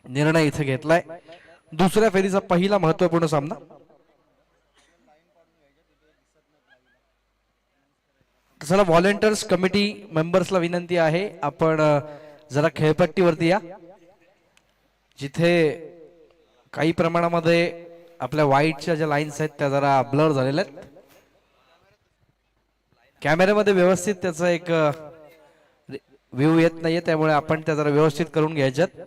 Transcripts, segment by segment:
निर्णय इथे घेतलाय. दुसऱ्या फेरीचा पहिला महत्त्वपूर्ण सामना. चला व्हॉलेंटियर्स कमिटी मेंबर्सला विनंती आहे, आपण जरा खेळपट्टीवरती या, जिथे काही प्रमाणामध्ये आपल्या वाईटच्या ज्या लाईन्स आहेत त्या जरा ब्लर झालेल्या आहेत. कॅमेऱ्यामध्ये व्यवस्थित त्याचा एक व्ह्यू येत नाहीये, त्यामुळे आपण त्या जरा व्यवस्थित करून घ्यायच्यात.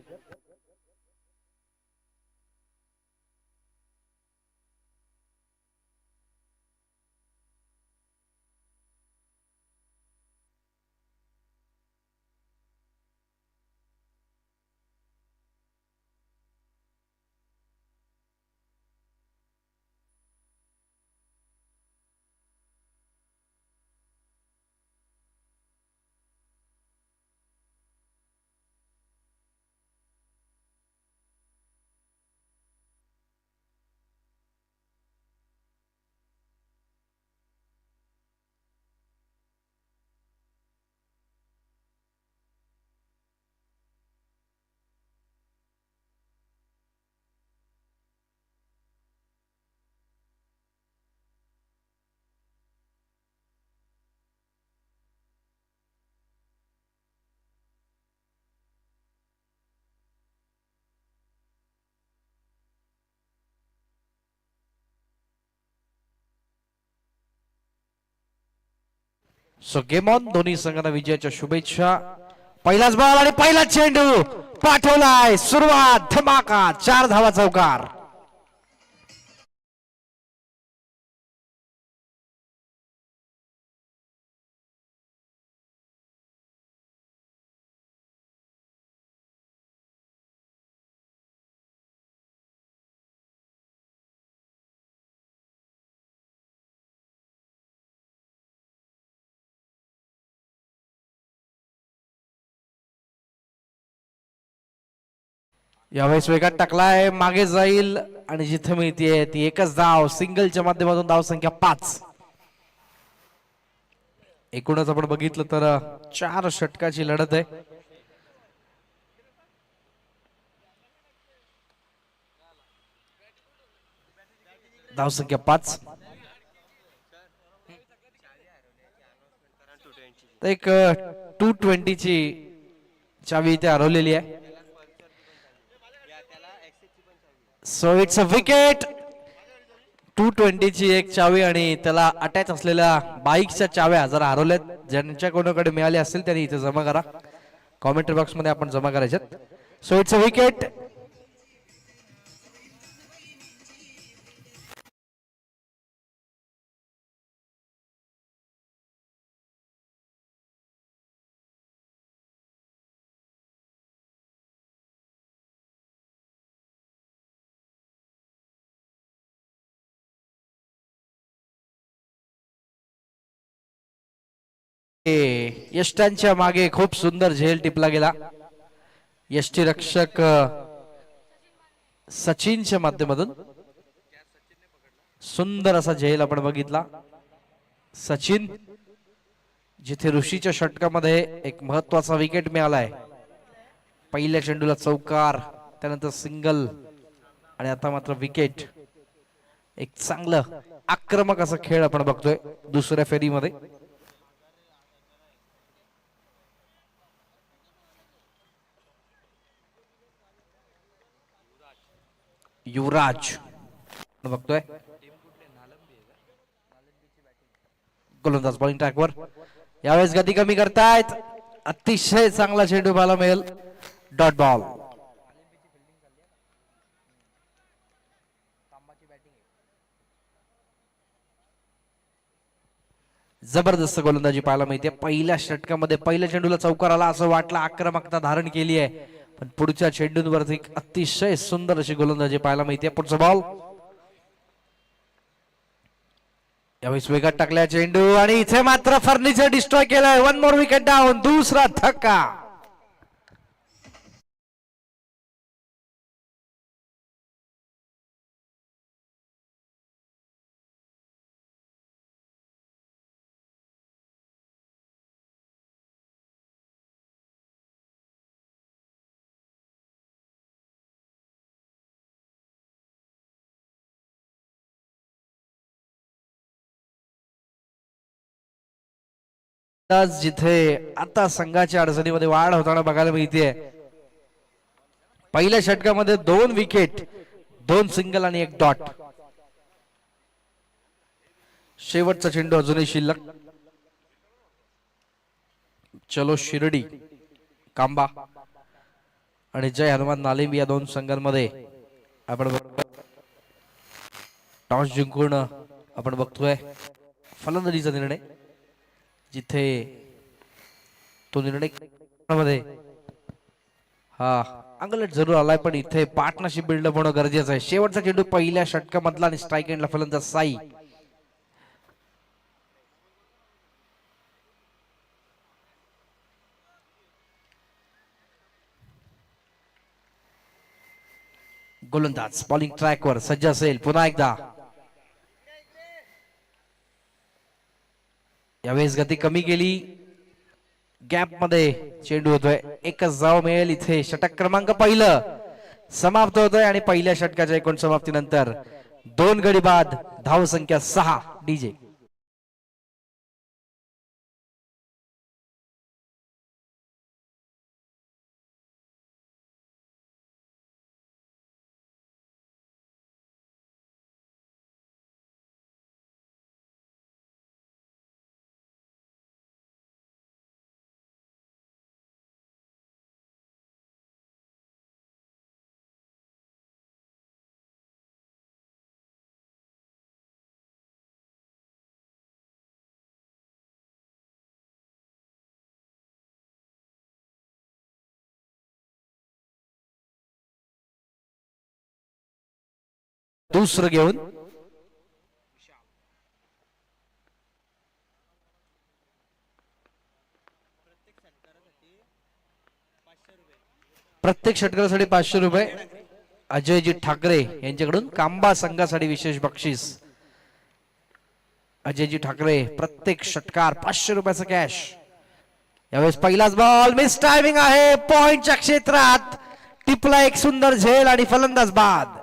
So game on. दोन्ही संघांना विजयाच्या शुभेच्छा. पहिलाच बॉल आणि पहिलाच चेंडू पाठवलाय. सुरुवात, धमाका, 4 धावा चौकार. यावेळेस वेगात टाकलाय, मागे जाईल आणि जिथे मिळतीये ती एकच धाव. सिंगलच्या माध्यमातून धाव संख्या 5. एकूणच आपण बघितलं तर 4 षटकाची लढत आहे. धाव संख्या 5. एक 220 ची चावी इथे हरवलेली आहे. So it's a wicket. 220 ची एक चावी आणि त्याला अटॅच असलेल्या बाईकच्या चाव्या जरा हरवल्यात. ज्यांच्या कोणाकडे मिळाले असतील त्यांनी इथे जमा करा, कॉमेंट्री बॉक्स मध्ये आपण जमा करायच्यात. So it's a wicket. यष्टांच्या मागे खूप सुंदर झेल टिपला गेला. यष्टी रक्षक सचिनच्या माध्यमातून सुंदर असा झेल आपण बघितला. सचिन, जिथे ऋषीच्या षटकामध्ये एक महत्वाचा विकेट मिळालाय. पहिल्या चेंडूला चौकार, त्यानंतर सिंगल आणि आता मात्र विकेट. एक चांगलं आक्रमक असा खेळ आपण बघतोय दुसऱ्या फेरीमध्ये. युवराज बघतोय, गोलंदाज बॉलिंग ट्रॅकवर. यावेळेस गती कमी करतायत. अतिशय चांगला चेंडू पाहायला मिळेल. Dot ball. जबरदस्त गोलंदाजी पाहायला मिळते. पहिल्या षटकामध्ये पहिल्या चेंडूला चौकार आला असं वाटलं, आक्रमकता धारण केली आहे, पण पुढच्या चेंडूंवरती अतिशय सुंदर अशी गोलंदाजी पाहायला मिळते. पुढचा बॉल. यावेळेस वेगात टाकल्या चेंडू आणि इथे मात्र फर्निचर डिस्ट्रॉय केलंय. 1 मोर विकेट डाऊन. दुसरा धक्का. जिथे आता संघाच्या अडचणीमध्ये वाढ होताना बघायला मिळते. पहिल्या षटकामध्ये 2 विकेट, 2 सिंगल आणि 1 डॉट. शेवटचा चेंडू अजूनही शिल्लक. चलो शिर्डी कांबा आणि जय हनुमान नालिम या 2 संघांमध्ये आपण टॉस जिंकून आपण बघतोय फलंदाजीचा निर्णय, जिथे तो निर्णय मध्ये हा अंगलट जरूर आलाय, पण इथे पार्टनरशिप बिल्डअप होणं गरजेचं आहे. शेवटचा चेंडू पहिल्या षटकामधला आणि स्ट्राईक एंडला फलंदाज साई. गोलंदाज बॉलिंग ट्रॅकवर सज्ज असेल. पुन्हा एकदा यावेळेस गती कमी केली. गॅप मध्ये चेंडू होतोय. एकच धाव मिळेल इथे. षटक क्रमांक पहिलं समाप्त होतोय आणि पहिल्या षटकाच्या एकूण समाप्तीनंतर 2 गडी बाद, धाव संख्या 6. डीजे दुसरं घेऊन प्रत्येक षटकासाठी 500 रुपये. अजयजी ठाकरे यांच्याकडून कांबा संघासाठी विशेष बक्षीस. अजयजी ठाकरे प्रत्येक षटकार 500 रुपयाचा कॅश. यावेळेस पहिलाच बॉल मिस टायमिंग आहे. पॉइंटच्या क्षेत्रात टिपला एक सुंदर झेल आणि फलंदाज बाद.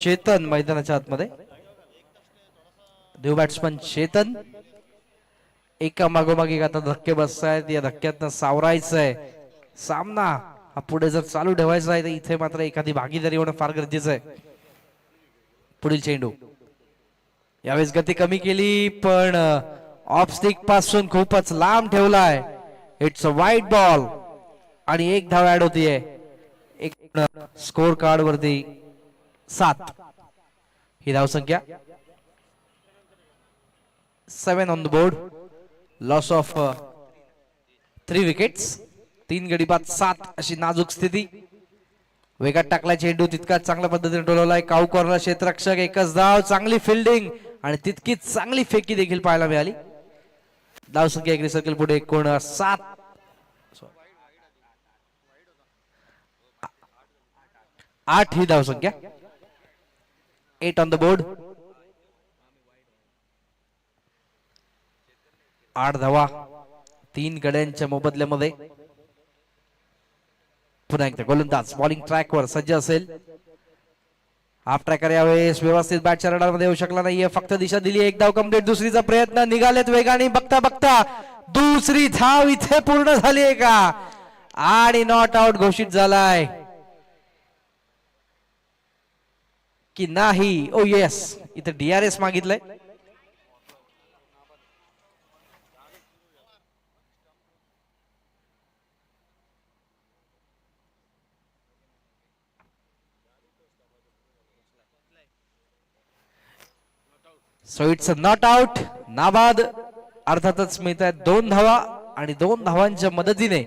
चेतन मैदानाच्या आतमध्ये. देव बॅट्समन चेतन एका मागोमाग एक आता धक्के बसतायत. या धक्क्यातनं सावरायचंय. सामना हा पुढे जर चालू ठेवायचा आहे तर इथे मात्र एखादी भागीदारी होणं फार गरजेचं आहे. पुढील चेंडू यावेळेस गती कमी केली, पण ऑफ स्टिक पासून खूपच लांब ठेवलाय. इट्स अ वाईट बॉल आणि 1 धाव ऍड होतीये. एक स्कोर कार्ड वरती 7 ही धाव संख्या. 7 on the board. Loss of 3 wickets. 3 गडी बाद 7 अशी नाजूक स्थिती. वेगात टाकला चेंडू तितका चांगल्या पद्धतीने टोलवलाय. काऊ कॉर्नर क्षेत्ररक्षक. एकच धाव. चांगली फिल्डिंग आणि तितकीच चांगली फेकी देखील पाहायला मिळाली. धाव संख्या एग्री सर्कल पुढे एकूण 7. 8 ही धाव संख्या. 8 ऑन द बोर्ड. 8 धावा 3 गड्यांच्या मोबदल्यामध्ये. पुन्हा एकदा गोलंदाज बॉलिंग ट्रॅकवर सज्ज असेल. हाफ ट्रॅकर यावेळेस व्यवस्थित बॅटच्या रडारमध्ये येऊ शकला नाहीये. फक्त दिशा दिली. 1 धाव कंप्लीट. दुसरीचा प्रयत्न. निघालेत वेगाने. बघता बघता दुसरी धाव इथे पूर्ण झाली आहे का आणि नॉट आउट घोषित झालाय की नाही. ओ येस, इथे DRS मागितलंय. So it's not out. नाबाद. अर्थातच मिळत आहेत 2 धावा आणि 2 धावांच्या मदतीने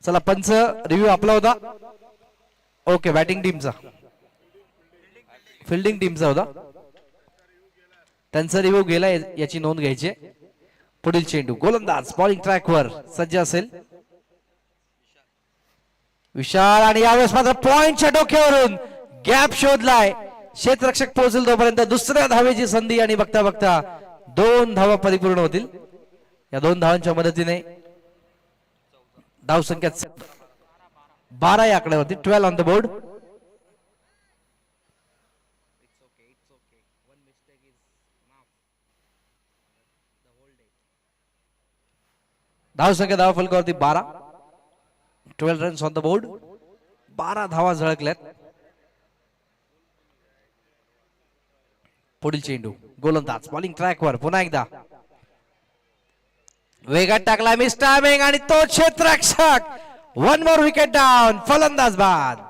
चला पंच रिव्ह्यू आपला होता. ओके, बॅटिंग टीमचा, फिल्डिंग टीमचा होता, त्यांचा रिव्ह्यू गेला, याची नोंद घ्यायची. पुढील चेंडू गोलंदाज बॉलिंग ट्रॅकवर सज्ज असेल विशाल, आणि यावेळेस मात्र पॉइंटच्या डोक्यावरून गॅप शोधलाय, क्षेत्ररक्षक पोहोचेल तोपर्यंत दुसऱ्या धावेची संधी, आणि बघता बघता 2 धावा परिपूर्ण होतील. या 2 धावांच्या मदतीने धाव संख्या 12 या आकड्यावरती, 12 ऑन द बोर्ड. धाव संख्या धाव फलकावरती 12, 12 रन्स ऑन द बोर्ड, 12 धावा झळकल्यात. पुढील चेंडू गोलंदाज बॉलिंग ट्रॅकवर पुन्हा एकदा वेगात टाकला, मिस टायमिंग, आणि तो क्षेत्ररक्षक. 1 मोर विकेट डाऊन, फलंदाज बाद.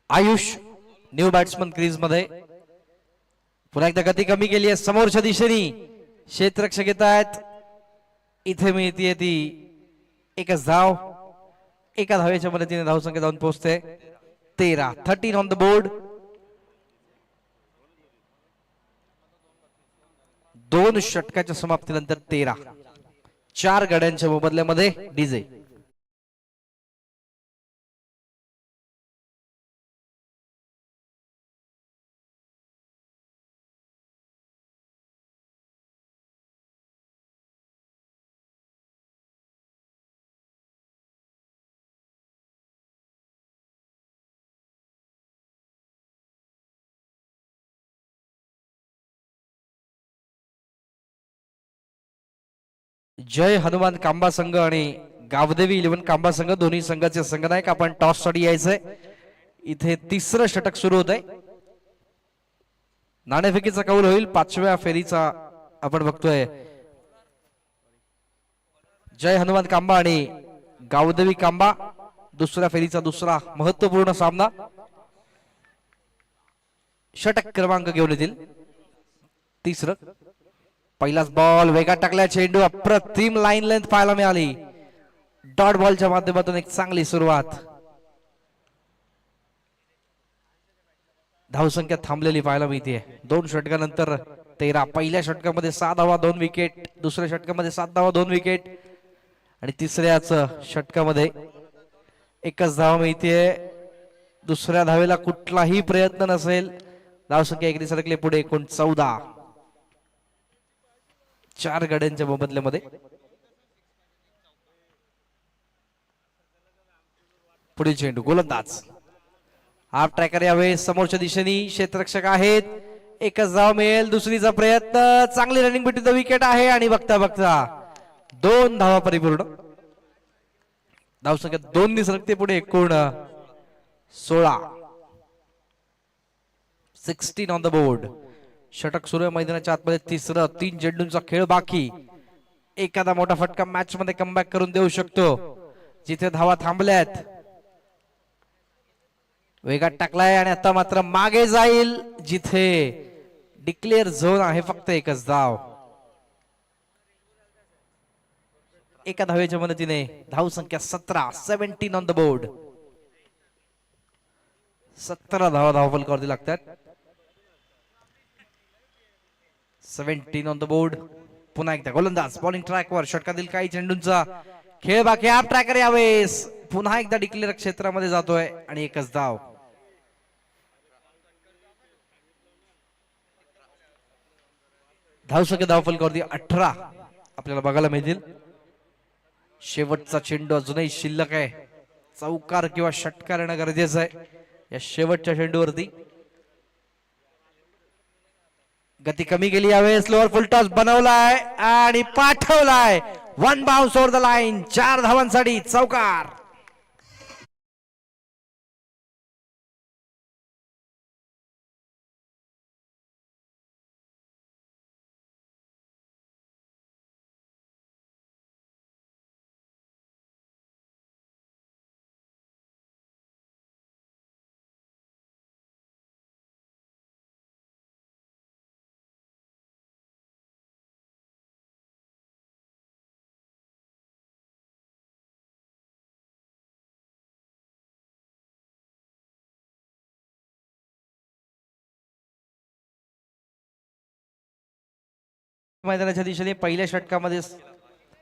आयुष न्यू बॅट्समन क्रीज मध्ये, पुन्हा एकदा गती कमी केली आहे, समोरच्या दिशेने क्षेत्ररक्षक येत आहेत. इथे मिळतीये ती एकच धाव, एका धावेच्या मदतीने धाव संख्या जाऊन पोहोचते 13, 13 ऑन द बोर्ड. 2 षटकाच्या समाप्तीनंतर 13, 4 गड्यांच्या मोबदल्यामध्ये डीजे. जय हनुमान कांबा संघ आणि गावदेवी 11 कांबा संघ, दोन्ही संघाचे संघनायक आपण टॉस साठी यायचंय. इथे 3रं षटक सुरू होत आहे. नाणेफेकीचा कौल होईल 5व्या फेरीचा. आपण बघतोय जय हनुमान कांबा आणि गावदेवी कांबा, दुसऱ्या फेरीचा दुसरा महत्वपूर्ण सामना. षटक क्रमांक घेऊन येतील 3रं. पहिलाच बॉल वेगात टाकला, चेंडू अप्रतिम लाईन लेंथ पाहायला मिळाली. डॉट बॉलच्या माध्यमातून एक चांगली सुरुवात. धावसंख्या थांबलेली पाहायला मिळते. 2 षटकानंतर 13. पहिल्या षटकामध्ये 6 धावा 2 विकेट, दुसऱ्या षटकामध्ये 7 धावा 2 विकेट, आणि तिसऱ्याच षटकामध्ये 1च धावा मिळते. दुसऱ्या धावेला कुठलाही प्रयत्न नसेल. धावसंख्या एकरी सरकले पुढे 14, 4 गड्यांच्या मोबदल्यामध्ये. पुढील चेंडू गोलंदाज हाफ ट्रॅकर, यावेळेस समोरच्या दिशेने क्षेत्ररक्षक आहेत. 1च धाव मिळेल, दुसरीचा प्रयत्न, चांगली रनिंग बिटवीन द विकेट आहे, आणि बघता बघता 2 धावा परिपूर्ण. धावसंख्या 2 सरकते पुढे एकूण 16, 16 ऑन द बोर्ड. षटक सुरू आहे मैदानाच्या आतमध्ये. 3रं, 3 चेंडूंचा खेळ बाकी. एखादा मोठा फटका मॅच मध्ये कमबॅक करून देऊ शकतो. जिथे धावा थांबल्यात वेगात टाकलाय, आणि आता मात्र मागे जाईल जिथे डिक्लेअर झोन आहे. फक्त 1च धाव. एका धावेच्या मदतीने धाव संख्या 17, 17 ऑन द बोर्ड. 17 धावा धावफलकावरती लागतात. 17 ऑन द बोर्ड. पुन्हा एकदा गोलंदाज बॉलिंग ट्रॅकवर. षटकातील काही चेंडूंचा खेळ बाकी. आप ट्रॅकर यावेळेस पुन्हा एकदा डिक्लेअर क्षेत्रामध्ये जातोय, आणि 1च धाव. धावसंख्या धावफलकावरती 18 आपल्याला बघायला मिळतील. शेवटचा चेंडू अजूनही शिल्लक आहे. चौकार किंवा षटकार येणं गरजेचं आहे या शेवटच्या चेंडूवरती. गती कमी केली यावेळेस. लोअर फुल टॉस बनवलाय आणि पाठवलाय. One bounce over the line. 4 धावांसाठी चौकार. मैदानाच्या दिशेने पहिल्या षटकामध्ये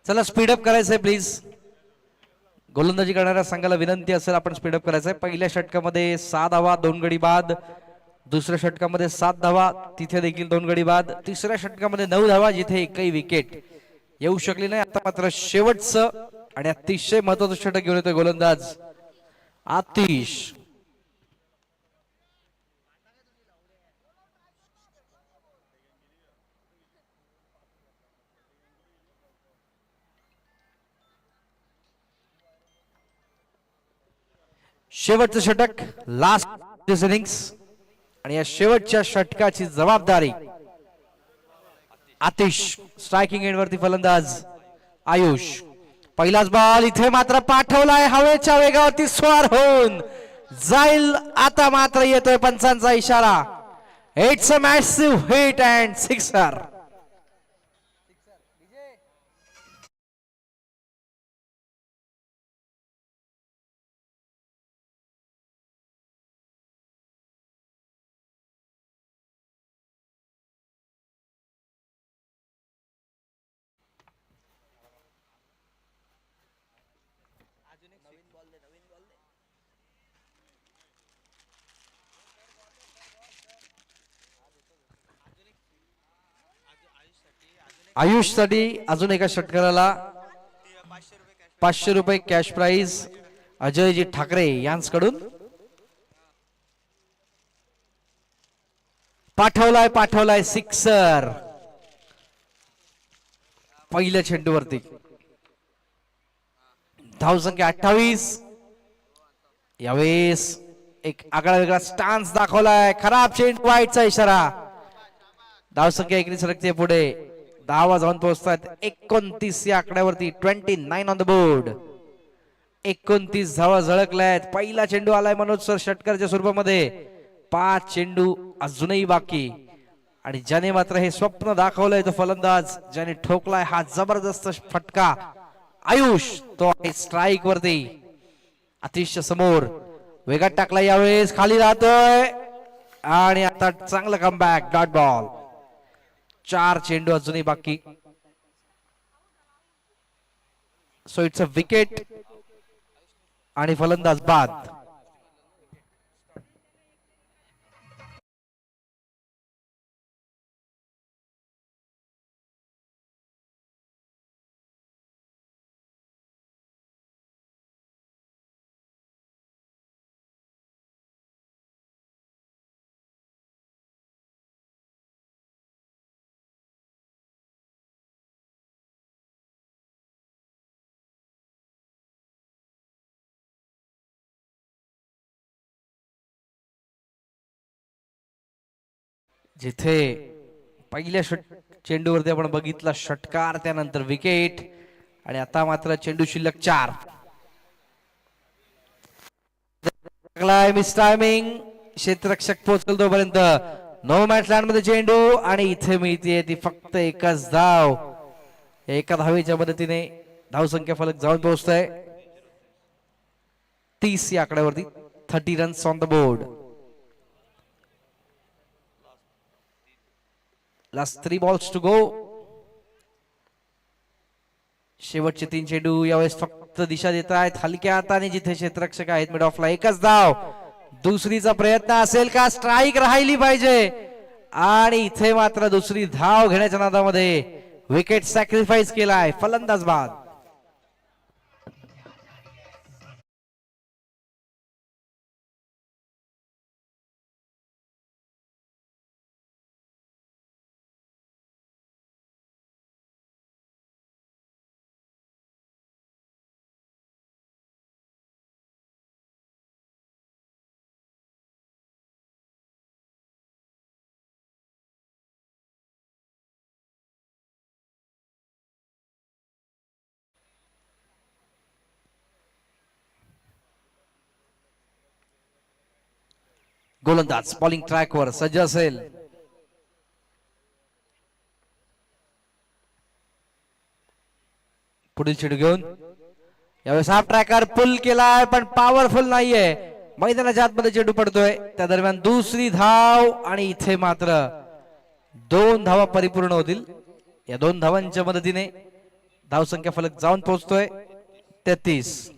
चला स्पीडअप करायचंय प्लीज. गोलंदाजी करणाऱ्या संघाला विनंती असेल आपण स्पीडअप करायचंय. पहिल्या षटकामध्ये 6 धावा 2 गडी बाद. दुसऱ्या षटकामध्ये 7 धावा तिथे देखील 2 गडी बाद. तिसऱ्या षटकामध्ये 9 धावा जिथे एकही विकेट येऊ शकली नाही. आता मात्र शेवटचं आणि अतिशय महत्वाचं षटक घेऊन येतोय गोलंदाज आतिश. शेवटचं षटक लास्ट इनिंग्स आणि या शेवटच्या षटकाची जबाबदारी आतिश. स्ट्रायकिंग एंड वरती फलंदाज आयुष. पहिलाच बॉल इथे मात्र पाठवलाय. हवेच्या वेगावरती स्वार होऊन जाईल. आता मात्र येतोय पंचांचा इशारा. It's a massive hit and sixer. Ayush साठी अजून एका षटकाराला 500 रुपये कॅश प्राइज अजयजी ठाकरे यांच्याकडून. पाठवलाय सिक्सर. पहिल्या चेंडूवरती. धावसंख्या 28. यावेळेस एक आगळा वेगळा स्टान्स दाखवलाय. खराब चेंडू वाईटचा इशारा. धावसंख्या 19 सरकते पुढे. धावा जाऊन पोहोचतात 29 या आकड्यावरती. 29 ऑन द बोर्ड. 29 धावा झळकल्यात. पहिला चेंडू आलाय मनोज सर षटकारच्या स्वरूपामध्ये. 5 चेंडू अजूनही बाकी. आणि ज्याने मात्र हे स्वप्न दाखवलंय तो फलंदाज ज्याने ठोकलाय हा जबरदस्त फटका आयुष. तो आहे स्ट्राईक वरती. आतिशच्या समोर वेगात टाकला. यावेळेस खाली राहतोय आणि आता चांगलं कमबॅक. Dot ball. 4 चेंडू अजूनही बाकी. सो इट्स अ विकेट आणि फलंदाज बाद. जिथे पहिल्या चेंडूवरती आपण बघितला षटकार त्यानंतर विकेट आणि आता मात्र चेंडू शिल्लक 4. Miss timing. क्षेत्ररक्षक पोहोचल तोपर्यंत नो मॅच लँड मध्ये चेंडू आणि इथे मिळते ती फक्त एकच धाव. एका धावेच्या मदतीने धावसंख्या फलक जाऊन पोहोचतोय 30 या आकड्यावरती. 30 runs on the board. Last 3 balls to go. शेवटचे 3 चेंडू यावेळेस फक्त दिशा देत आहेत हलक्या हाताने जिथे क्षेत्ररक्षक आहेत मिड ऑफला. एकच धाव. दुसरीचा प्रयत्न असेल का? स्ट्राईक राहिली पाहिजे आणि इथे मात्र दुसरी धाव घेण्याच्या नादामध्ये विकेट सॅक्रिफाईस केलाय फलंदाज बाद. गोलंदाज बॉलिंग ट्रॅकवर सज्ज असेल. पुढील चेंडू घेऊन यावेळेस हाफ ट्रॅकर पुल केलाय पण पॉवरफुल नाहीये. मैदानाच्या आतमध्ये चेंडू पडतोय त्या दरम्यान दुसरी धाव आणि इथे मात्र 2 धावा परिपूर्ण होतील. या 2 धावांच्या मदतीने धावसंख्या फलक जाऊन पोहोचतोय 33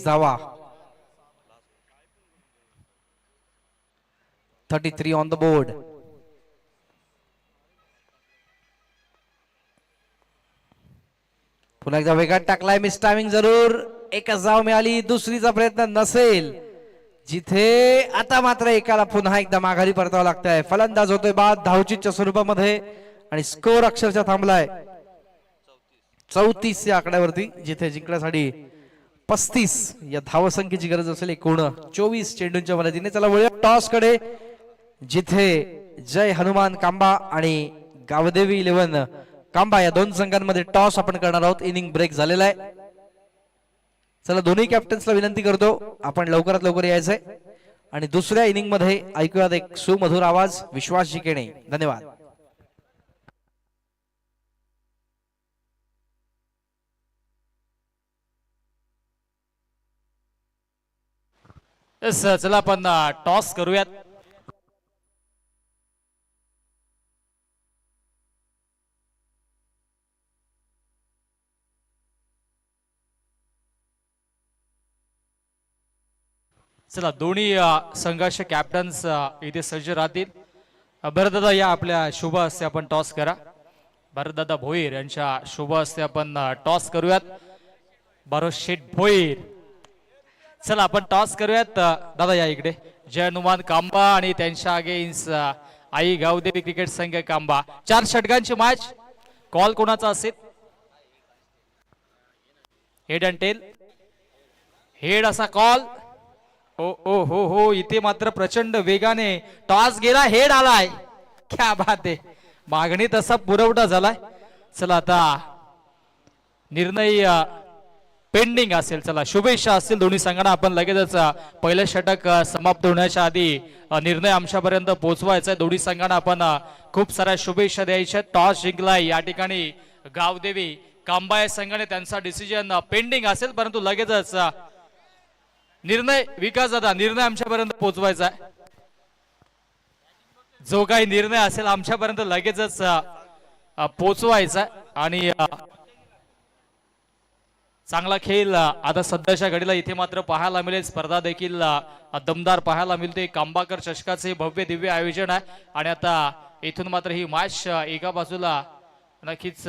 धावा. 33 ऑन द बोर्ड. पुन्हा एकदा वेगात टाकलाय मिस टायमिंग जरूर. एकच धाव मिळाली दुसरीचा प्रयत्न नसेल. जिथे आता मात्र एकाला पुन्हा एकदा माघारी परतावं लागतंय. फलंदाज होतोय बाद धावचीच्या स्वरूपामध्ये आणि स्कोर अक्षरशः थांबलाय 34 या आकड्यावरती. जिथे जिंकण्यासाठी 35 या धावसंख्येची गरज असेल एकूण 24 चेंडूंच्या मदतीने. चला वळूया टॉस कडे जिथे जय हनुमान कांबा आणि गावदेवी 11 कांबा या 2 संघांमध्ये टॉस आपण करणार आहोत. इनिंग ब्रेक झालेला आहे. चला दोन्ही कॅप्टन्सला विनंती करतो आपण लवकरात लवकर यायचंय आणि दुसऱ्या इनिंग मध्ये ऐकूयात एक सुमधुर आवाज विश्वास जिकेणे. धन्यवाद. चला आपण टॉस करूयात. चला दोन्ही संघाचे कॅप्टन्स इथे सज्ज राहतील. भरतदादा या आपल्या शुभ हस्ते आपण टॉस करा. भरतदादा भोईर यांच्या शुभ हस्ते आपण टॉस करूयात. भरत शेठ भोईर. चला आपण टॉस करूयात. दादा या इकडे. जय हनुमान कांबा आणि त्यांच्या अगेन्स्ट आई गावदेवी क्रिकेट संघ कांबा. 4 षटकांची मॅच. कॉल कोणाचा असेल? Head and tail. हेड असा कॉल. ओ ओ हो इथे मात्र प्रचंड वेगाने टॉस गेला. हेड आलाय. क्या बात आहे. मागणी तसा पुरवठा झालाय. चला आता निर्णय पेंडिंग असेल. चला शुभेच्छा असतील दोन्ही संघांना. आपण लगेचच पहिलं षटक समाप्त होण्याच्या आधी निर्णय आमच्यापर्यंत पोहोचवायचा आहे. दोन्ही संघांना आपण खूप साऱ्या शुभेच्छा द्यायच्या. टॉस जिंकलाय या ठिकाणी गावदेवी कांबा या संघाने. त्यांचा डिसिजन पेंडिंग असेल परंतु लगेचच निर्णय विकास दादा निर्णय आमच्यापर्यंत पोहोचवायचा आहे. जो काही निर्णय असेल आमच्यापर्यंत लगेचच पोहोचवायचा आणि चांगला खेळ आता सध्याच्या घडीला इथे मात्र पाहायला मिळेल. स्पर्धा देखील दमदार पाहायला मिळते. कांबाकर चषकाचे भव्य दिव्य आयोजन आहे आणि आता इथून मात्र ही मॅच एका बाजूला नक्कीच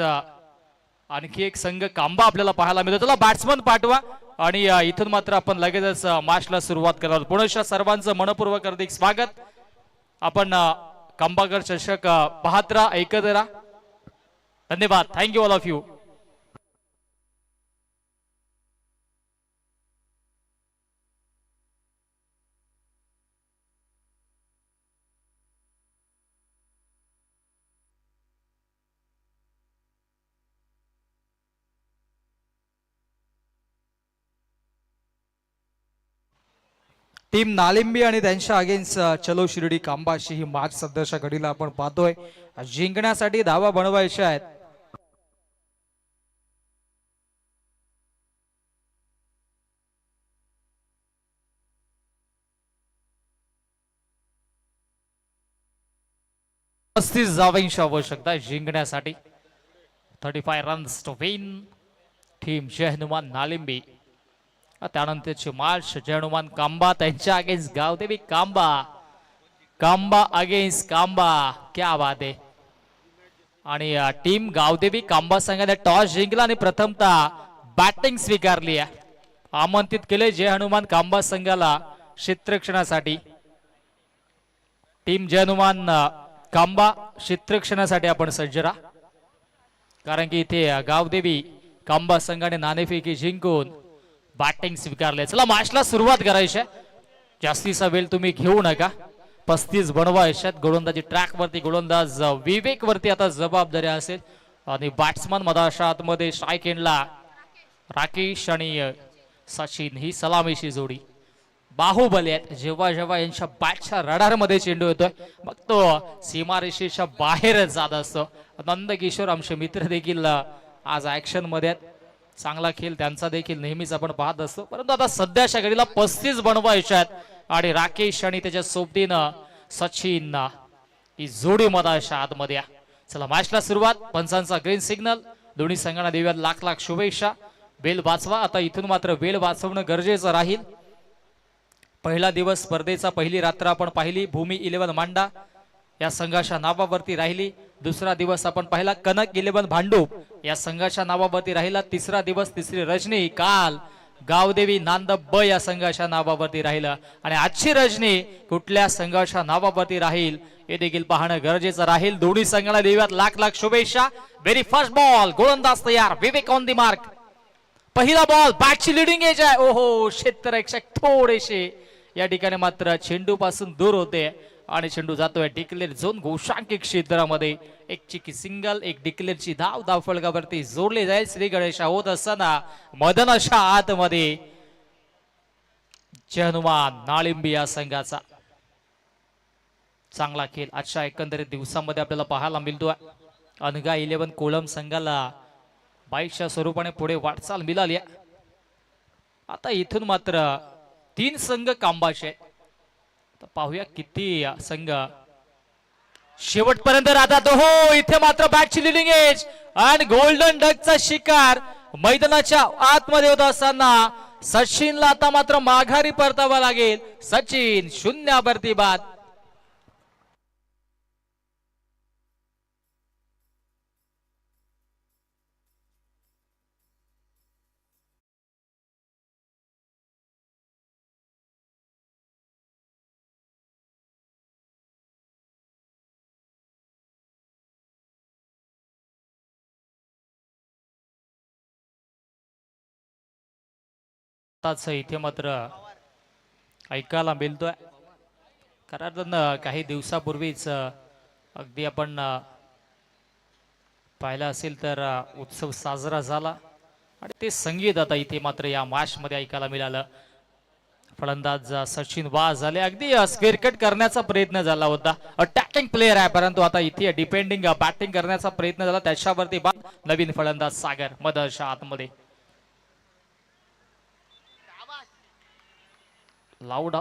आणखी एक संघ कांबा आपल्याला पाहायला मिळतो. चला बॅट्समन पाठवा आणि इथून मात्र आपण लगेचच मॅचला सुरुवात करणार. पुनश्च सर्वांचं मनपूर्वक हार्दिक स्वागत. आपण कांबाकर चषक पाहत राहा ऐकत राहा. धन्यवाद. Thank you all of you. Team नालिंबी आणि त्यांच्या अगेन्स्ट चलो शिर्डी कांबाशी ही मॅच सध्याच्या घडीला आपण पाहतोय. जिंकण्यासाठी धावा बनवायच्या आहेत. पस्तीस धावांची आवश्यकता आहे जिंकण्यासाठी. 35 रन्स टू विन. टीम जय हनुमान नालिंबी. त्यानंतरची मॅच जय हनुमान कांबा त्यांच्या अगेन्स्ट गावदेवी कांबा. कांबा अगेन्स्ट कांबा, क्या बात आहे. आणि टीम गावदेवी कांबा संघाने टॉस जिंकला आणि प्रथमतः बॅटिंग स्वीकारली आहे. आमंत्रित केले जय हनुमान कांबा संघाला क्षेत्ररक्षणासाठी. टीम जय हनुमान कांबा क्षेत्ररक्षणासाठी आपण सज्ज राहा, कारण की इथे गावदेवी कांबा संघाने नाणेफेकी जिंकून बॅटिंग स्वीकारले. चला मॅचला सुरुवात करायची. जास्तीचा वेळ तुम्ही घेऊ नका. 35 बनवायच्यात. गोलंदाजी ट्रॅक वरती गोलंदाज विवेक वरती आता जबाबदारी असेल. आणि बॅट्समन मधाशा आतमध्ये स्ट्राईक एंडला राकेश आणि सचिन ही सलामीची जोडी. बाहुबली आहेत. जेव्हा जेव्हा यांच्या बॅटच्या रडार मध्ये चेंडू येतोय मग तो सीमारेषेच्या बाहेरच जात असतो. नंदकिशोर आमचे मित्र देखील आज ऍक्शन मध्ये आहेत. चांगला खेळ त्यांचा देखील नेहमीच आपण पाहत असतो, परंतु आता सध्याच्या घडीला 35 बनवायच्या आहेत. आणि राकेश आणि त्याच्या सोबतीनं सचिन ही जोडी मधाशा आतमध्ये. चला मॅचला सुरुवात. पंचांचा ग्रीन सिग्नल. दोन्ही संघांना देऊयात लाख लाख शुभेच्छा. बेल वाचवा. आता इथून मात्र बेल वाचवणं गरजेचं राहील. पहिला दिवस स्पर्धेचा पहिली रात्र आपण पाहिली भूमी 11 मांडा या संघाच्या नावावरती राहिली. दुसरा दिवस आपण पाहिला कनक 11 भांडूप या संघाच्या नावावरती राहिला. तिसरा दिवस तिसरी रजनी काल गावदेवी नांद ब या संघाच्या नावावरती राहिलं. आणि आजची रजनी कुठल्या संघाच्या नावावरती राहील हे देखील पाहणं गरजेचं राहील. दोन्ही संघाला देऊयात लाख लाख शुभेच्छा. Very first ball. गोलंदाज तयार. विवेक ऑन दी मार्क. पहिला बॉल. बॅटची लिडिंग एज आहे. ओहो क्षेत्ररक्षक थोडेसे या ठिकाणी मात्र चेंडू पासून दूर होते आणि चेंडू जातोय डिक्लेअर झोन घोषांकित क्षेत्रामध्ये. एक चिकी सिंगल, एक डिक्लेअरची धाव धावफलकावरती जोडली जाईल. श्री गणेशा होत असताना मदनाच्या आतमध्ये जय हनुमान नाळिंबी या संघाचा चांगला खेळ आजच्या एकंदरीत दिवसामध्ये आपल्याला पाहायला मिळतोय. अनगा 11 कोलम संघाला 22च्या स्वरूपाने पुढे वाटचाल मिळाली. आता इथून मात्र 3 संघ कांबाचे. पाहूया किती संघ शेवटपर्यंत राहतात. हो इथे मात्र बॅटची लिडिंग एज आणि गोल्डन डकचा शिकार मैदानाच्या आतमध्ये होत असताना सचिनला आता मात्र माघारी परतावा लागेल. सचिन 0 बाद. इथे मात्र ऐकायला मिळतोय, कारण काही दिवसापूर्वीच अगदी आपण पाहिलं असेल तर उत्सव साजरा झाला आणि ते संगीत आता इथे मात्र या मॅच मध्ये ऐकायला मिळालं. फलंदाज सचिन वाज झाले. अगदी स्क्वेअर कट करण्याचा प्रयत्न झाला होता. अटॅकिंग प्लेअर आहे, परंतु आता इथे डिपेंडिंग बॅटिंग करण्याचा प्रयत्न झाला, त्याच्यावरती बाद. नवीन फलंदाज सागर मदरच्या आतमध्ये. लाऊड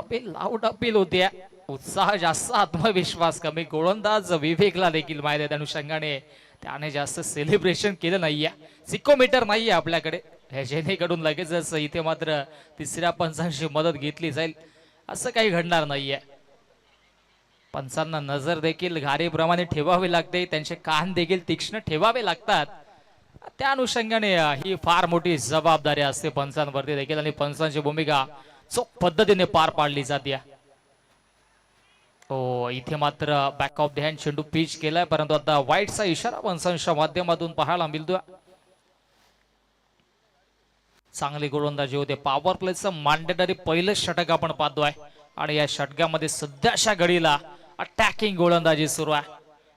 अपील होत्या. उत्साह जास्त, आत्मविश्वास कमी. गोलंदाज विवेकला देखील माहिती आहे, त्या अनुषंगाने त्याने जास्त सेलिब्रेशन केलं नाहीये. सिकोमीटर नाहीये आपल्याकडे, जेणेकडून लगेचच इथे मात्र तिसऱ्या पंचांची मदत घेतली जाईल असं काही घडणार नाहीये. पंचांना नजर देखील घारीप्रमाणे ठेवावी लागते, त्यांचे कान देखील तीक्ष्ण ठेवावे लागतात. त्या अनुषंगाने ही फार मोठी जबाबदारी असते पंचांवरती देखील, आणि पंचांची भूमिका चोख पद्धतीने पार पाडली जाते. हो इथे मात्र बॅक ऑफ द हँड चेंडू पिच केलाय, परंतु आता वाईटचा इशारा पंचांच्या माध्यमातून पाहायला मिळतोय. चांगली गोलंदाजी होते. पॉवर प्लेचं मॅन्डेटरी पहिलं षटक आपण पाहतोय आणि या षटकामध्ये सध्याच्या घडीला अटॅकिंग गोलंदाजी सुरू आहे.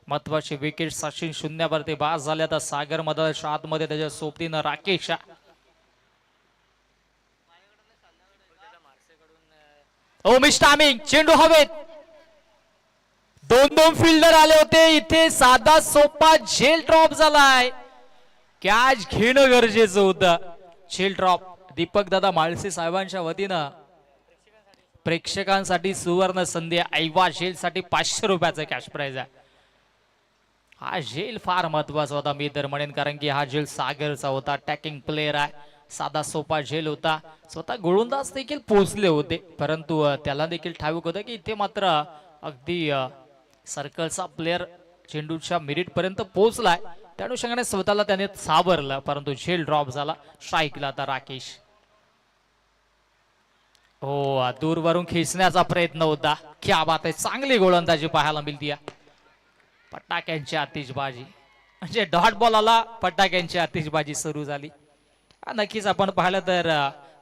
महत्वाची विकेट. सचिन 0 बाद झाले. आता सागर मदरच्या आतमध्ये त्याच्या सोबतीनं राकेश. ओ मिस टायमिंग. चेंडू हवेत. 2 फिल्डर आले होते इथे. साधा सोपा झेल ड्रॉप झालाय. कॅच घेणं गरजेचं होतं. झेल ड्रॉप. दीपक दादा माळसे साहेबांच्या वतीनं प्रेक्षकांसाठी सुवर्ण संधी. ऐवा झेल साठी 500 रुपयाचा कॅश प्राइज आहे. हा झेल फार महत्वाचा होता मी तर म्हणेन, कारण की हा झेल सागरचा होता. अटॅकिंग प्लेअर आहे. साधा सोपा झेल होता. स्वतः गोलंदाज देखील पोहोचले होते, परंतु त्याला देखील ठाऊक होतं की इथे मात्र अगदी सर्कलचा प्लेअर चेंडूच्या मिरिट पर्यंत पोहोचलाय, त्या अनुषंगाने स्वतःला त्याने सावरलं, परंतु झेल ड्रॉप झाला. स्ट्राईकला आता राकेश. हो, दूरवरून खेचण्याचा प्रयत्न होता. क्या बात आहे, चांगली गोलंदाजी पाहायला मिळते. पटाक्यांची आतिषबाजी, म्हणजे डॉट बॉल आला, पटाक्यांची आतिषबाजी सुरू झाली. नक्कीच आपण पाहिलं तर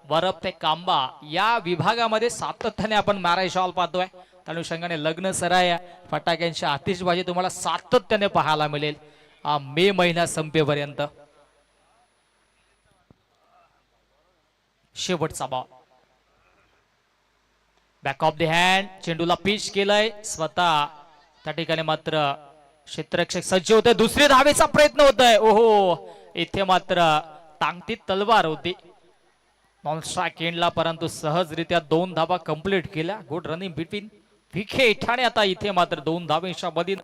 बरफ ते कांबा या विभागामध्ये सातत्याने आपण मॅरेज हॉल पाहतोय. त्या अनुषंगाने लग्न सराय, फटाक्यांची आतिषबाजी तुम्हाला सातत्याने पाहायला मिळेल मे महिना संपेपर्यंत. शेवटचा ball, back of the hand, चेंडूला पिच केलंय स्वतः. त्या ठिकाणी मात्र क्षेत्ररक्षक सज्ज होते. दुसरी धावेचा प्रयत्न होत आहे. ओहो, इथे मात्र टांगती तलवार होती. नॉन स्ट्राईक एंडला, परंतु सहजरित्या 2 धावा कंप्लीट केल्या. Good running between wicket. आणि आता इथे मात्र 2 धावेच्या मधीन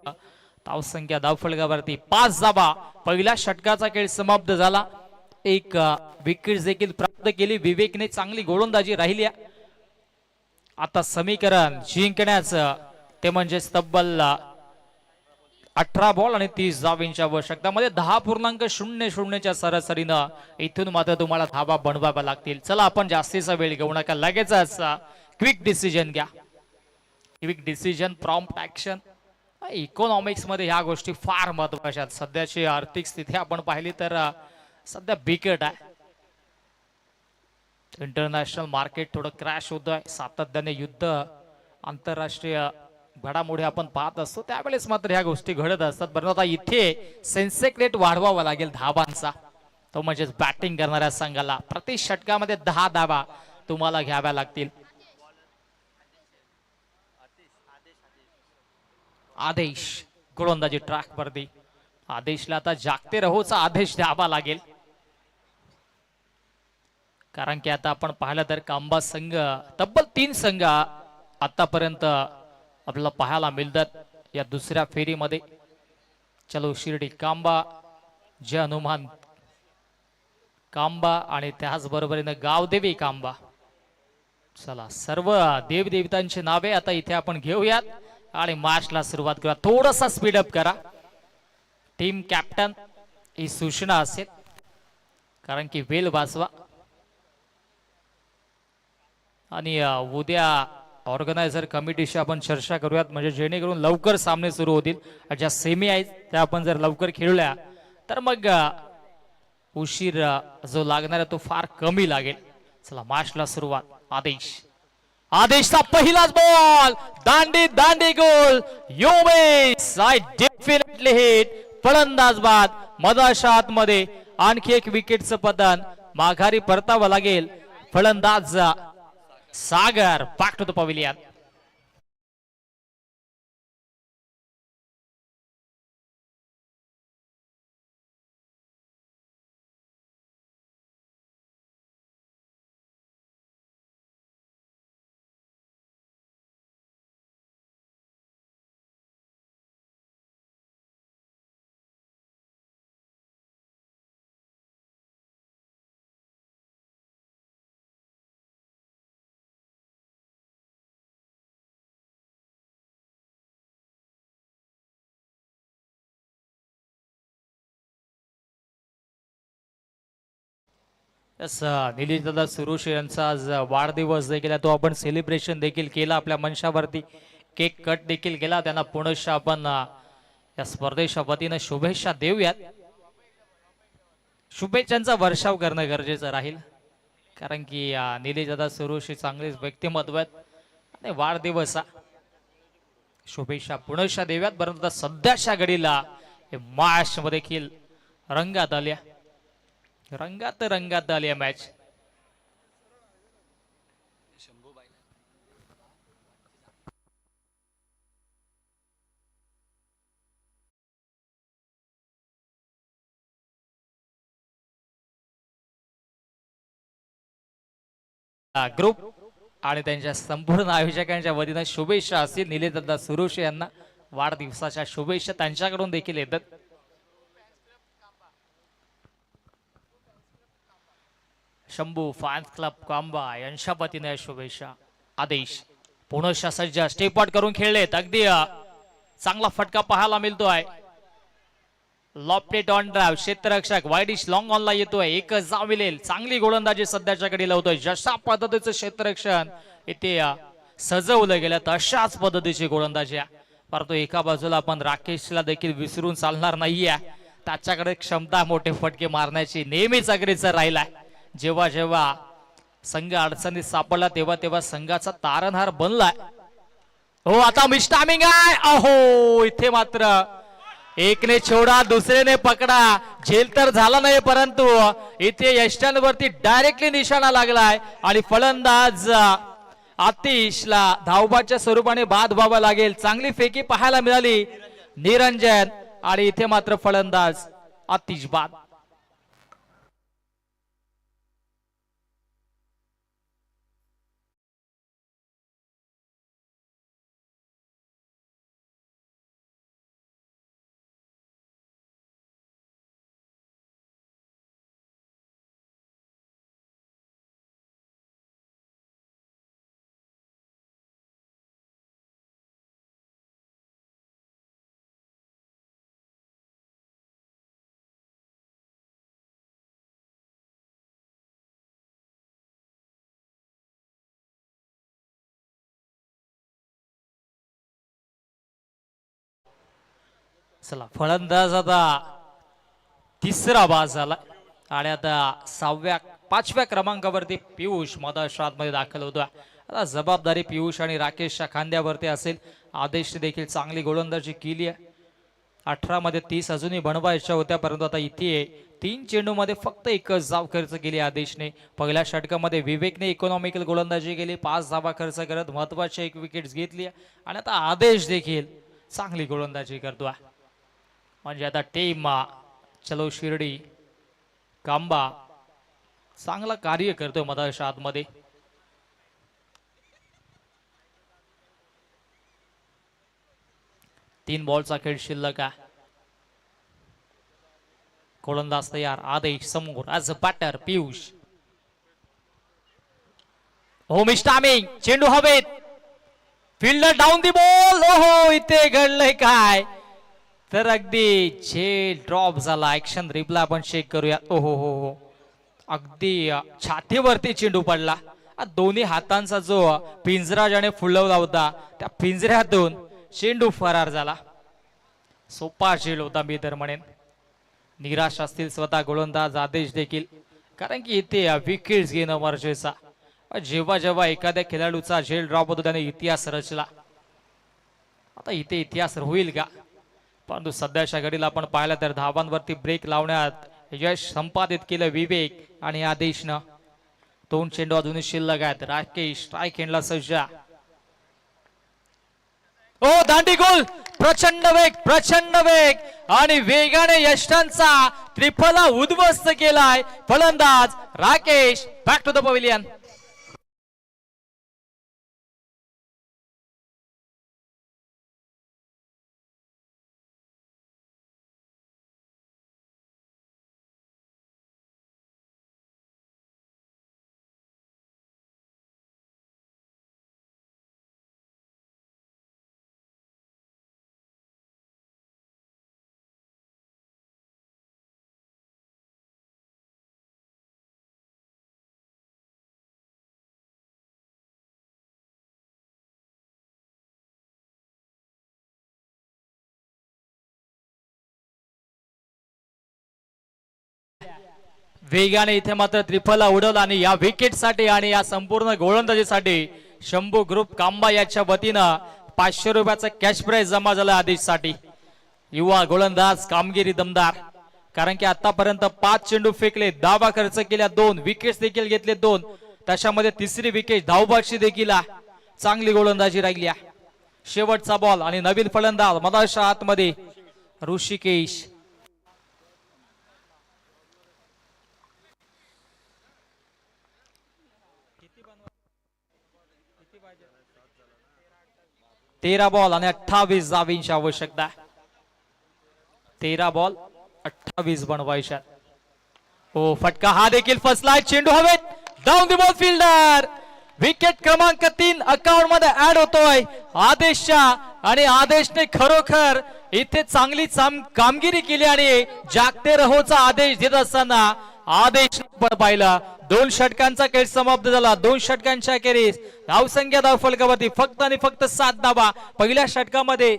धावसंख्या धावफलकावरती 5 धावा. पहिल्या षटकाचा खेळ समाप्त झाला. एक विकेट देखील प्राप्त केली. विवेकने चांगली गोलंदाजी राहिली. आता समीकरण जिंकण्याचं ते म्हणजे तब्बल 18 बॉल आणि 30 धावांच्या आवश्यकतामध्ये 10.00च्या सरासरीनं इथून मात्र तुम्हाला धावा बनवाव्या लागतील. चला, आपण जास्तीचा वेळ घेऊ नका, लगेचच क्विक डिसिजन घ्या. Quick decision, prompt action. Economics मध्ये ह्या गोष्टी फार महत्वाच्या आहेत. सध्याची आर्थिक स्थिती आपण पाहिली तर सध्या बिकट आहे. इंटरनॅशनल मार्केट थोडं क्रॅश होत आहे. सातत्याने युद्ध, आंतरराष्ट्रीय घडामोडी आपण पाहत असतो, त्यावेळेस मात्र ह्या गोष्टी घडत असतात. बरं, आता इथे सेन्सेक्स रेट वाढवावा लागेल धावांचा, तो म्हणजेच बॅटिंग करणाऱ्या संघाला प्रति षटकामध्ये 10 धावा तुम्हाला घ्याव्या लागतील. आदेश गोलंदाजी ट्रॅक वरती. आदेशला आता जागते रहोचा आदेश द्यावा लागेल, कारण की आता आपण पाहिलं तर कांबा संघ, तब्बल 3 संघ आतापर्यंत आपल्याला पाहायला मिळतात या दुसऱ्या फेरीमध्ये. चलो शिर्डी कांबा, जय हनुमान कांबा आणि त्याचबरोबरीनं गावदेवी कांबा. चला, सर्व देवदेवतांची नावे आता इथे आपण घेऊयात आणि मॅचला सुरुवात करूया. थोडासा स्पीडअप करा. टीम कॅप्टन ही सूचना असेल, कारण की वेल वाचवा. आणि उद्या ऑर्गनायझर कमिटीशी आपण चर्चा करूयात, म्हणजे जेणेकरून लवकर सामने सुरू होतील. ज्या सेमी आहेत त्या आपण जर लवकर खेळल्या तर मग उशीर जो लागणार आहे तो फार कमी लागेल. चला, मॅचला सुरुवात. आदेश, आदेशचा पहिलाच बॉल, दांडी दांडी गोल. Yomesh, I definitely hit. फलंदाज बाद, मधाच्या आतमध्ये आणखी एक विकेटचं पतन. माघारी परतावं लागेल. फलंदाज सागर, back to the pavilion. Nilesh दादा सुरुश यांचा आज वाढदिवस देखील आहे, तो आपण सेलिब्रेशन देखील केला. आपल्या मंचावरती केक कट देखील केला. त्यांना पुनश्च आपण या स्पर्धेच्या वतीनं शुभेच्छा देऊयात. शुभेच्छांचा वर्षाव करणं गरजेचं राहील, कारण की निलेश दादा सुरुश हे चांगलेच व्यक्तिमत्व आहेत आणि वाढदिवसा शुभेच्छा पुनश्च देऊयात. परंतु सध्याच्या घडीला हे मॅच मध्ये देखील रंगात आल्या, रंगात आली मॅच. ग्रुप आणि त्यांच्या संपूर्ण आयोजकांच्या वतीनं शुभेच्छा असतील. निलेशदादा सुरुश यांना वाढदिवसाच्या शुभेच्छा त्यांच्याकडून देखील येतात. शंभू फॅन्स क्लब कांबा यांच्या वतीने शुभेच्छा. आदेश पुनश्च सज्ज स्टेप आउट करून खेळलेत. अगदी चांगला फटका पाहायला मिळतोय. लॉफ्टेड ऑन ड्राइव्ह क्षेत्ररक्षक वाईडिश लॉंग ऑनला येतोय. एकच जाव मिळेल. चांगली गोलंदाजी सध्याच्या कडे लावतोय. जशा पद्धतीचं क्षेत्ररक्षण इथे सजवलं गेलं तशाच पद्धतीची गोलंदाजी आहे. परंतु एका बाजूला आपण राकेशला देखील विसरून चालणार नाहीये. त्याच्याकडे क्षमता मोठे फटके मारण्याची नेहमीच अग्रेसर राहिलाय. जेव्हा जेव्हा संघ अडचणीत सापडला तेव्हा तेव्हा संघाचा तारणहार बनलाय. हो आता मिस्टामिंग आहे. अहो इथे मात्र एकने छोडा दुसरेने पकडा. झेल तर झाला नाही परंतु इथे यष्टांवरती डायरेक्टली निशाणा लागलाय आणि फलंदाज आतिशला धावबाच्या स्वरूपाने बाद व्हावा लागेल. चांगली फेकी पाहायला मिळाली निरंजन आणि इथे मात्र फलंदाज आतिश बाद. चला फलंदाज आता तिसरा बाद झाला आणि आता पाचव्या क्रमांकावरती पियुष मधाश्रात मध्ये दाखल होतोय. आता जबाबदारी पियुष आणि राकेशच्या खांद्यावरती असेल. आदेश देखील चांगली गोलंदाजी केली आहे. 18 मध्ये 30 अजूनही बनवायच्या होत्या परंतु आता इथे 3 चेंडूमध्ये फक्त एकच धाव खर्च केली आदेशने. पहिल्या षटकामध्ये विवेकने इकॉनॉमिकल गोलंदाजी केली. 5 धावा खर्च करत महत्वाची एक विकेट घेतली आणि आता आदेश देखील चांगली गोलंदाजी करतोय. म्हणजे आता टीम चलो शिर्डी कांबा चांगला कार्य करतोय मधाच्या आतमध्ये. तीन बॉलचा खेळ शिल्लक आहे. गोलंदाज तयार. आदेश समोर ॲज अ बॅटर पियुष. हो मिस्टामिंग चेंडू हवेत. Fielder down the ball. ओहो इथे घडलंय काय तर अगदी जे ड्रॉप झाला. ऍक्शन रिप्लाय आपण चेक करूया. ओहो हो हो अगदी छातीवरती चेंडू पडला. दोन्ही हातांचा जो पिंजरा ज्याने फुलवला होता त्या पिंजऱ्यातून चेंडू फरार झाला. सोपा झेल होता मी तर म्हणेन. निराश असतील स्वतः गोलंदाज आदेश देखील कारण की इथे विकेट्स घेणं गरजेचा. जेव्हा जेव्हा एखाद्या खेळाडूचा झेल ड्रॉप होतो त्याने इतिहास रचला. आता इथे इतिहास होईल का परंतु सध्याच्या घडीला आपण पाहिलं तर धावांवरती ब्रेक लावण्यात यश संपादित केलं विवेक आणि आदेशनं. 2 चेंडू अजूनही शिल्लक आहेत. राकेश स्ट्राईक एंडला सज्ज. ओ दांडी गोल. प्रचंड वेग आणि वेगाने यष्टांचा त्रिफला उद्ध्वस्त केलाय फलंदाज Rakesh. Back to the pavilion. वेगाने इथे मात्र त्रिफला उडवला आणि या विकेट साठी आणि या संपूर्ण गोलंदाजीसाठी शंभू ग्रुप कांबा याच्या वतीनं 500 रुपयाचा कॅश प्राइज जमा झाला आदेशसाठी. युवा गोलंदाज कामगिरी दमदार कारण की आतापर्यंत 5 चेंडू फेकले. धावा खर्च केल्या. 2 विकेट्स देखील घेतले. 2 त्याच्यामध्ये तिसरी विकेट धावबाची देखील चांगली गोलंदाजी राहिली. शेवटचा बॉल आणि नवीन फलंदाज मधाच्या आतमध्ये ऋषिकेश. तेरा बॉल आणि 28 धावींची आवश्यकता. 13 बॉल 28 बनवायच्या. हो फटका हा देखील फसलाय. चेंडू हवेत. Down the ball fielder wicket क्रमांक 3 अकाउंट मध्ये ऍड होतोय आदेशच्या आणि आदेशने खरोखर इथे चांगली कामगिरी केली आणि जागते रहोचा आदेश देत असताना आदेश पाहिला 2 षटकांचा खेळ समाप्त झाला 2 षटकांच्या अखेरीस धावसंख्या धावफलकावरती फक्त आणि फक्त 7 धावा पहिल्या षटकामध्ये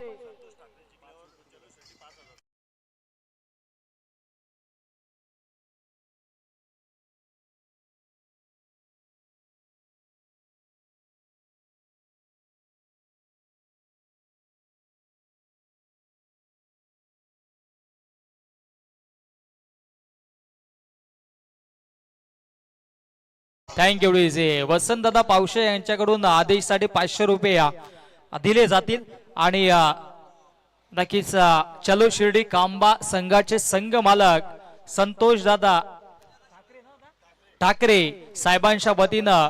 थँक्यू डीजे वसंतदादा पावशे यांच्याकडून आदेशसाठी 500 रुपये दिले जातील आणि नक्कीच चलो शिर्डी कांबा संघाचे संघ मालक संतोष दादा ठाकरे साहेबांच्या वतीनं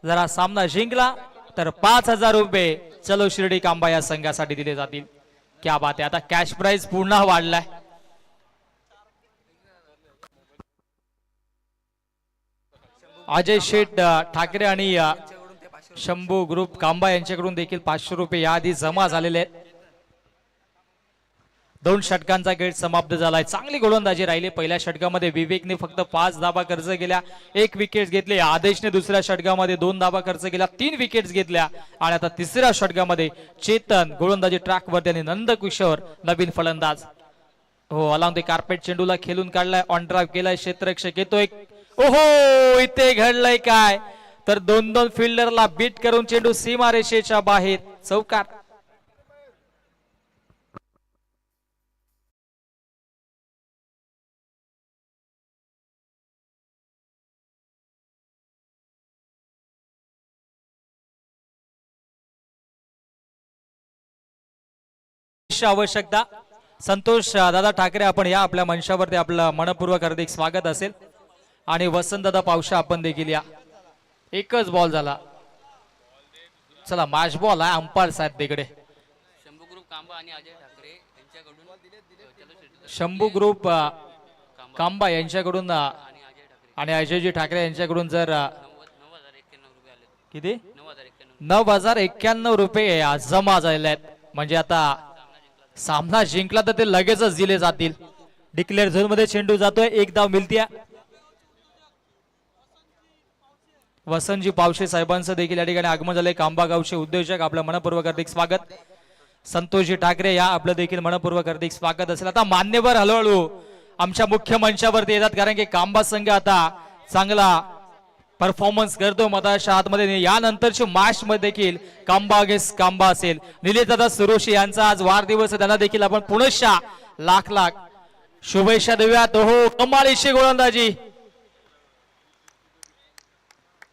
जरा सामना जिंकला तर 5000 रुपये चलो शिर्डी कांबा या संघासाठी दिले जातील. क्या बात आहे. आता कॅश प्राइज पुन्हा वाढलाय. अजय शेठ ठाकरे आणि शंभू ग्रुप कांबा यांच्याकडून देखील 500 रुपये याआधी जमा झालेले आहेत. 2 षटकांचा खेळ समाप्त झालाय. चांगली गोलंदाजी राहिली. पहिल्या षटकामध्ये विवेकने फक्त 5 धाबा खर्च केल्या, 1 विकेट घेतले. आदेशने दुसऱ्या षटकामध्ये 2 धाबा खर्च केल्या, 3 विकेट्स घेतल्या आणि आता तिसऱ्या षटकामध्ये चेतन गोलंदाजी ट्रॅकवरती आणि नंदकिशोर नवीन फलंदाज हो अलॉंग द कार्पेट चेंडूला खेळून काढलाय. ऑन ड्राइव्ह केलाय. क्षेत्ररक्षक येतोय. ओहो इथे घडलंय काय तर 2 फिल्डरला बीट करून चेंडू सीमारेषेच्या बाहेर चौकार. आवश्यकता. संतोष दादा ठाकरे आपण या आपल्या मंचावरती आपलं मनपूर्वक हार्दिक स्वागत असेल आणि वसंतदादा पावशा आपण देखील या. एकच बॉल झाला. चला मॅच बॉल आहे. अंपायर साहेब तिकडे शंभू ग्रुप कांबा आणि अजय ठाकरे यांच्याकडून शंभू ग्रुप कांबा यांच्याकडून आणि अजयजी ठाकरे यांच्याकडून जर 9,091 रुपये आले. किती 9,091 रुपये जमा झालेले आहेत. म्हणजे आता सामना जिंकला तर ते लगेचच दिले जातील. डिक्लेअर झोन मध्ये चेंडू जातोय. 1 धाव मिळतीये. वसंतजी पावशे साहेबांचं देखील या ठिकाणी आगमन झाले. कांबा गावचे उद्योजक आपलं मनपूर्वक हार्दिक स्वागत. संतोषजी ठाकरे या आपलं देखील मनपूर्वक हार्दिक स्वागत असेल. आता मान्यवर हळूहळू आमच्या मुख्य मंचावरती येतात कारण की कांबा संघ आता चांगला परफॉर्मन्स करतो मताच्या आतमध्ये. यानंतरच्या मॅच मध्ये देखील कांबा अगेन्स्ट कांबा असेल. निलेश दादा सुरोशी यांचा आज वाढदिवस आहे. त्यांना देखील आपण पुनश्च लाख लाख शुभेच्छा देऊयात. हो कमालीची गोलंदाजी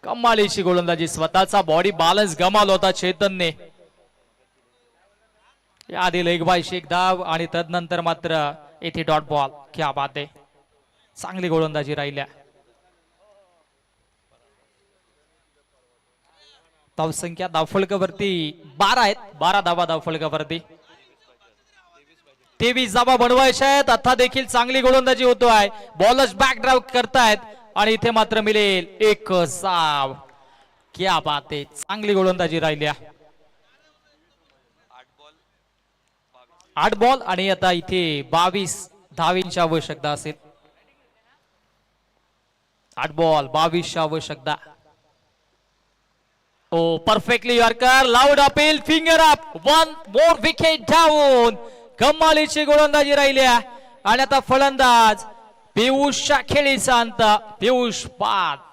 कमालीची गोलंदाजी. स्वतःचा बॉडी बॅलन्स गमावला होता चेतनने. याआधी लेग बाय शेख धाव आणि तदनंतर मात्र येथे डॉट बॉल. क्या बात आहे. चांगली गोलंदाजी राहिल्या. धावसंख्या धावफलकावरती 12 आहेत. 12 धावा धावफलकावरती. 23 धावा बनवायच्या आहेत. आता देखील चांगली गोलंदाजी होतोय. बॉलर्स बॅक ड्राईव्ह करतायत आणि इथे मात्र मिळेल 1 धाव. क्या बात आहे. चांगली गोलंदाजी राहिल्या. 8 बॉल आणि आता इथे 22 धावींची आवश्यकता असेल. 8 बॉल 22ची आवश्यकता. Oh, perfectly Yorker, loud appeal, finger up, 1 more wicket down. कमालीची गोलंदाजी राहिल्या आणि आता फलंदाज पियुषच्या खेळीचा अंत. पियुष बाद.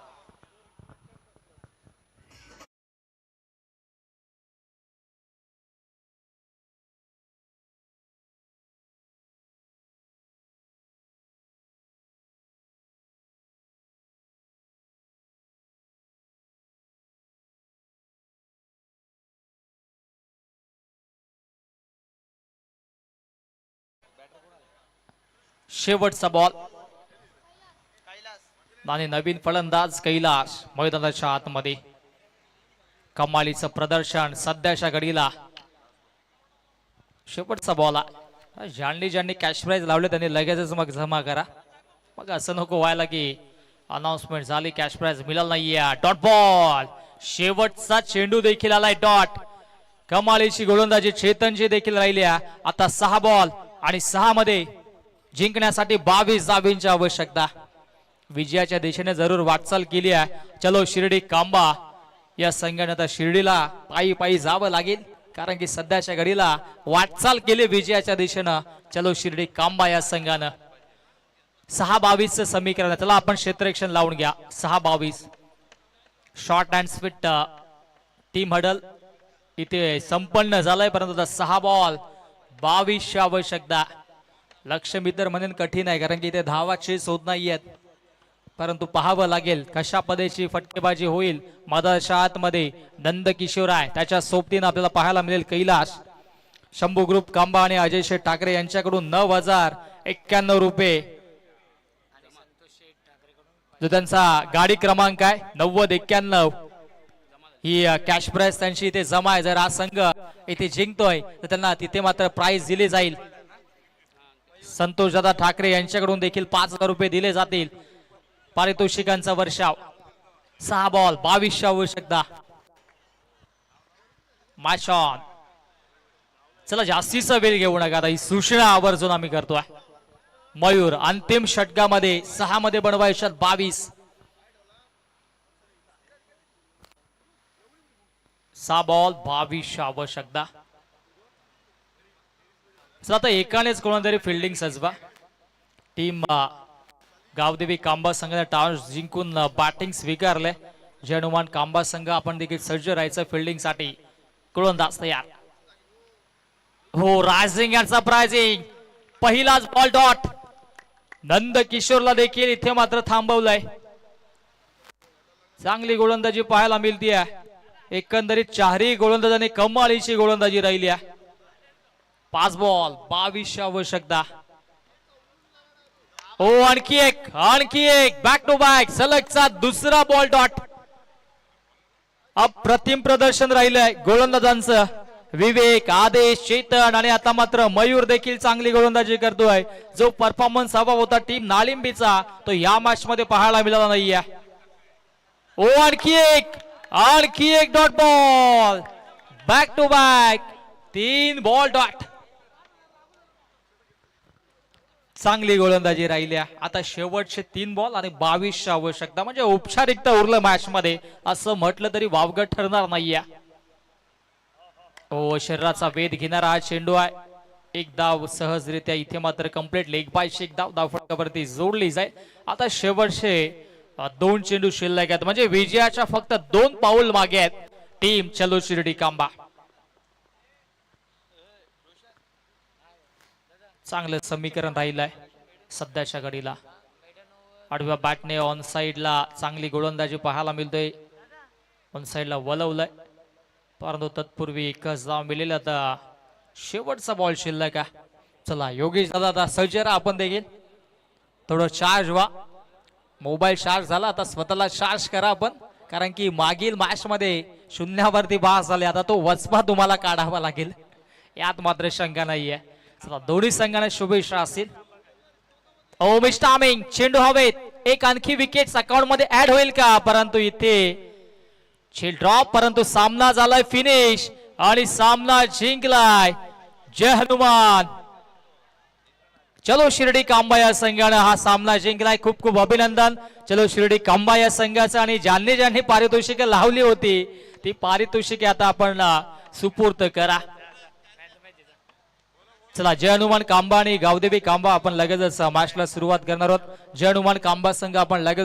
शेवटचा बॉल आणि नवीन फलंदाज कैलास मैदानाच्या आतमध्ये. कमालीचं प्रदर्शन सध्याच्या घडीला. शेवटचा बॉल. ज्यांनी कॅश प्राइज लावले त्यांनी लगेचच मग जमा करा. मग असं नको व्हायला की अनाउन्समेंट झाली कॅश प्राइज मिळालं नाहीये. डॉट बॉल शेवटचा चेंडू देखील आलाय डॉट. कमालीची गोलंदाजी चेतनची देखील राहिल्या. आता 6 बॉल आणि 6 मध्ये जिंकण्यासाठी 22 धावांची आवश्यकता. विजयाच्या दिशेने जरूर वाटचाल केली आहे. चलो शिर्डी कांबा या संघाने आता शिर्डीला पायी पायी जावं लागेल, कारण की सध्याच्या घडीला वाटचाल केली विजयाच्या दिशेनं. चलो शिर्डी कांबा या संघानं 6-22 समीकरण. चला आपण क्षेत्ररक्षण लावून घ्या. 6-22 short and sweet team huddle इथे संपन्न झालंय, परंतु आता 6 बॉल 22 आवश्यकता. लक्ष्य मित्र म्हणून कठीण आहे, कारण की इथे धावा चेस होत नाहीयेत, परंतु पाहावं लागेल कशा पद्धतीची फटकेबाजी होईल. मधाच्या आतमध्ये नंदकिशोर आहे, त्याच्या सोबतीनं आपल्याला पाहायला मिळेल कैलाश. शंभू ग्रुप कांबा आणि अजय शेठ ठाकरे यांच्याकडून 9,091 रुपये जो त्यांचा गाडी क्रमांक आहे 9091 ही कॅश प्राइस त्यांची इथे जमा आहे. जर हा संघ इथे जिंकतोय तर त्यांना तिथे मात्र प्राइस दिली जाईल. संतोष दादा ठाकरे यांच्याकडून देखील 5,000 रुपये दिले जातील. पारितोषिकांचा वर्षाव. 6 बॉल 22 आवश्यकता. Match on. चला जास्तीचा वेळ घेऊ नका, आता ही सूचना आवर्जून आम्ही करतोय. मयूर अंतिम षटकामध्ये 6 मध्ये बनवायच्यात 22. 6 बॉल 22 आवश्यकता. चला आता एकानेच कोणातरी फिल्डिंग सजवा. टीम गावदेवी कांबा संघाने टॉस जिंकून बॅटिंग स्वीकारले. जय हनुमान कांबा संघ आपण देखील सज्ज राहायचं फिल्डिंग साठी. गोलंदाज तयार. हो रायझिंग यांचा प्राइजिंग. पहिलाच बॉल डॉट. नंद किशोरला देखील इथे मात्र थांबवलंय. चांगली गोलंदाजी पाहायला मिळते. एकंदरीत चारही गोलंदाजांनी कमालीची गोलंदाजी राहिली आहे. 5 बॉल 22 आवश्यकता. हो आणखी एक बॅक टू बॅक सलगचा दुसरा बॉल डॉट. अप्रतिम प्रदर्शन राहिलंय गोलंदाजांचं. विवेक, आदेश, चेतन आणि आता मात्र मयूर देखील चांगली गोलंदाजी करतोय. जो परफॉर्मन्स हवा होता टीम नालिंबीचा तो या मॅच मध्ये पाहायला मिळाला नाहीये. ओ आणखी एक dot ball. Back to back 3 ball dot. चांगली गोलंदाजी राहिली. आता शेवटचे 3 बॉल आणि 22 आवश्यकता, म्हणजे औपचारिकता उरलं मॅच मध्ये असं म्हटलं तरी वावगं ठरणार नाहीये. हो शरीराचा वेध घेणारा हा चेंडू आहे. एक धाव सहजरित्या इथे मात्र कंप्लीट लेग बायची एक धाव धावफटकावरती जोडली जाईल. आता शेवटचे 2 चेंडू शिल्लक आहेत, म्हणजे विजयाच्या फक्त 2 पाऊल मागे आहेत टीम चलो शिर्डी कांबा. चांगलं समीकरण राहिलंय सध्याच्या घडीला. आडव्या बॅटने ऑन साइडला चांगली गोलंदाजी पाहायला मिळतोय. ऑन साइडला वलवलंय, परंतु तत्पूर्वी एकच धाव मिळेल. आता शेवटचा बॉल शिल्लक आहे. चला योगेश दादा आता सज्ज राहा. आपण देखील थोडं चार्ज व्हा. मोबाईल चार्ज झाला, आता स्वतःला चार्ज करा आपण, कारण की मागील मॅच मध्ये शून्यावरती बास झाले. आता तो वचपा तुम्हाला काढावा लागेल, यात मात्र शंका नाहीये. चला दोन्ही संघांना शुभेच्छा असतील. ओ मिस्टर आमिंग चेंडू हवेत. एक आणखी विकेट अकाउंट मध्ये ऍड होईल का? परंतु इथे झेल ड्रॉप, परंतु सामना झालाय फिनिश आणि सामना जिंकलाय जय हनुमान. चलो शिर्डी कांबा या संघाने हा सामना जिंकलाय. खूप खूप अभिनंदन चलो शिर्डी कांबा या संघाचं. आणि ज्यांनी पारितोषिके लावली होती ती पारितोषिके आता आपण सुपूर्त करा. चला जय हनुमान कांबा आणि गावदेवी कांबा आपण लगेचच मॅचला सुरुवात करणार आहोत. जय हनुमान कांबा संघ आपण लगेच